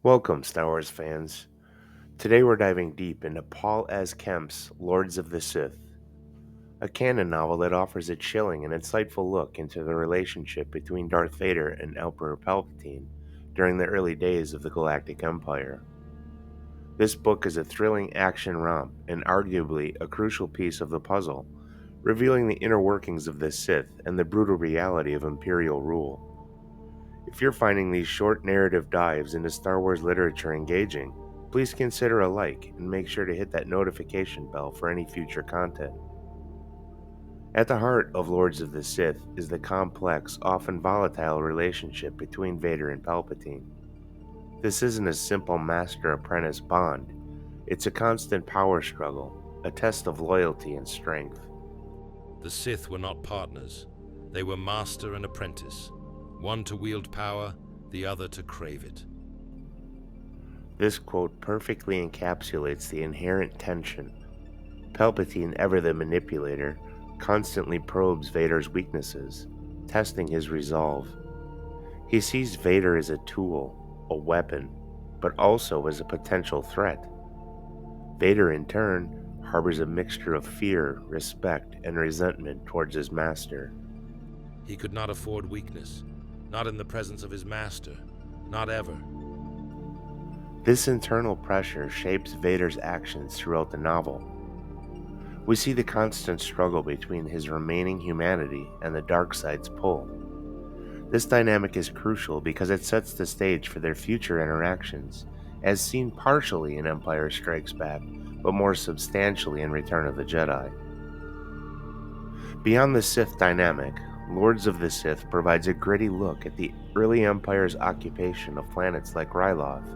Welcome, Star Wars fans. Today we're diving deep into Paul S. Kemp's Lords of the Sith, a canon novel that offers a chilling and insightful look into the relationship between Darth Vader and Emperor Palpatine during the early days of the Galactic Empire. This book is a thrilling action romp and arguably a crucial piece of the puzzle, revealing the inner workings of the Sith and the brutal reality of Imperial rule. If you're finding these short narrative dives into Star Wars literature engaging, please consider a like and make sure to hit that notification bell for any future content. At the heart of Lords of the Sith is the complex, often volatile relationship between Vader and Palpatine. This isn't a simple master-apprentice bond, it's a constant power struggle, a test of loyalty and strength. The Sith were not partners. They were master and apprentice, one to wield power, the other to crave it. This quote perfectly encapsulates the inherent tension. Palpatine, ever the manipulator, constantly probes Vader's weaknesses, testing his resolve. He sees Vader as a tool, a weapon, but also as a potential threat. Vader, in turn, harbors a mixture of fear, respect, and resentment towards his master. He could not afford weakness, not in the presence of his master, not ever. This internal pressure shapes Vader's actions throughout the novel. We see the constant struggle between his remaining humanity and the dark side's pull. This dynamic is crucial because it sets the stage for their future interactions, as seen partially in Empire Strikes Back, but more substantially in Return of the Jedi. Beyond the Sith dynamic, Lords of the Sith provides a gritty look at the early Empire's occupation of planets like Ryloth.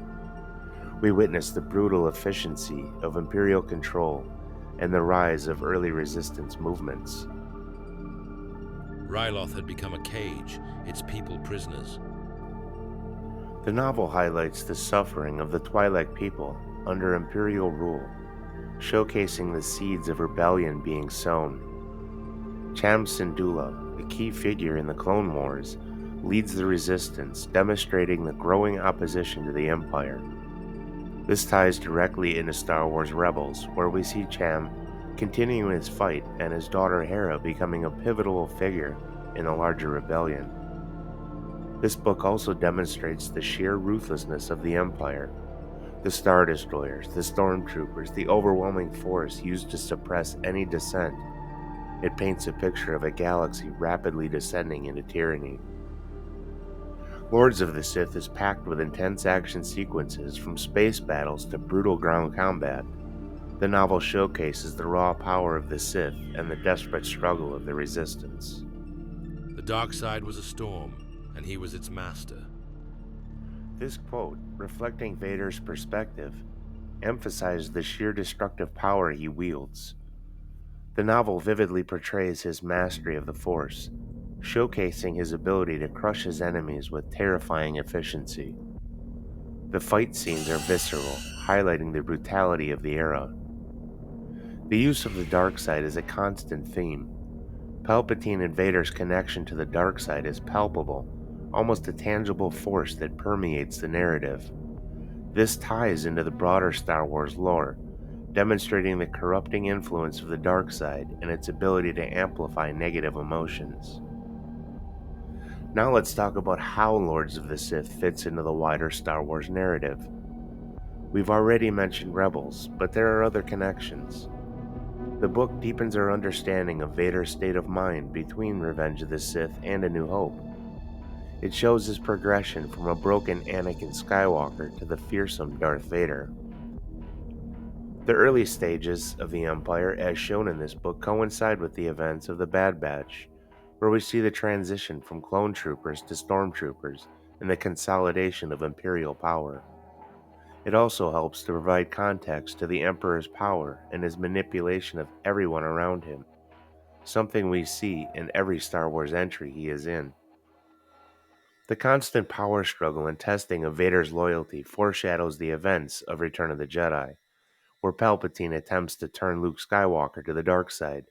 We witness the brutal efficiency of Imperial control and the rise of early resistance movements. Ryloth had become a cage, its people prisoners. The novel highlights the suffering of the Twi'lek people under Imperial rule, showcasing the seeds of rebellion being sown. Cham Syndulla, a key figure in the Clone Wars, leads the resistance, demonstrating the growing opposition to the Empire. This ties directly into Star Wars Rebels, where we see Cham continuing his fight and his daughter Hera becoming a pivotal figure in the larger rebellion. This book also demonstrates the sheer ruthlessness of the Empire. The Star Destroyers, the Stormtroopers, the overwhelming force used to suppress any dissent. It paints a picture of a galaxy rapidly descending into tyranny. Lords of the Sith is packed with intense action sequences from space battles to brutal ground combat. The novel showcases the raw power of the Sith and the desperate struggle of the Resistance. The dark side was a storm, and he was its master. This quote, reflecting Vader's perspective, emphasizes the sheer destructive power he wields. The novel vividly portrays his mastery of the Force, showcasing his ability to crush his enemies with terrifying efficiency. The fight scenes are visceral, highlighting the brutality of the era. The use of the dark side is a constant theme. Palpatine and Vader's connection to the dark side is palpable, almost a tangible force that permeates the narrative. This ties into the broader Star Wars lore, demonstrating the corrupting influence of the dark side and its ability to amplify negative emotions. Now let's talk about how Lords of the Sith fits into the wider Star Wars narrative. We've already mentioned Rebels, but there are other connections. The book deepens our understanding of Vader's state of mind between Revenge of the Sith and A New Hope. It shows his progression from a broken Anakin Skywalker to the fearsome Darth Vader. The early stages of the Empire, as shown in this book, coincide with the events of the Bad Batch, where we see the transition from clone troopers to stormtroopers and the consolidation of Imperial power. It also helps to provide context to the Emperor's power and his manipulation of everyone around him, something we see in every Star Wars entry he is in. The constant power struggle and testing of Vader's loyalty foreshadows the events of Return of the Jedi, where Palpatine attempts to turn Luke Skywalker to the dark side,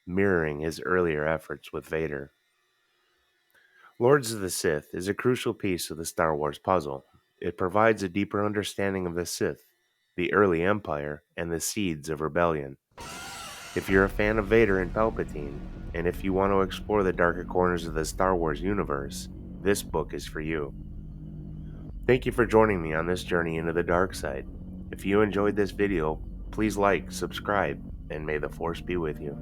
mirroring his earlier efforts with Vader. Lords of the Sith is a crucial piece of the Star Wars puzzle. It provides a deeper understanding of the Sith, the early Empire, and the seeds of rebellion. If you're a fan of Vader and Palpatine, and if you want to explore the darker corners of the Star Wars universe, this book is for you. Thank you for joining me on this journey into the dark side. If you enjoyed this video, please like, subscribe, and may the Force be with you.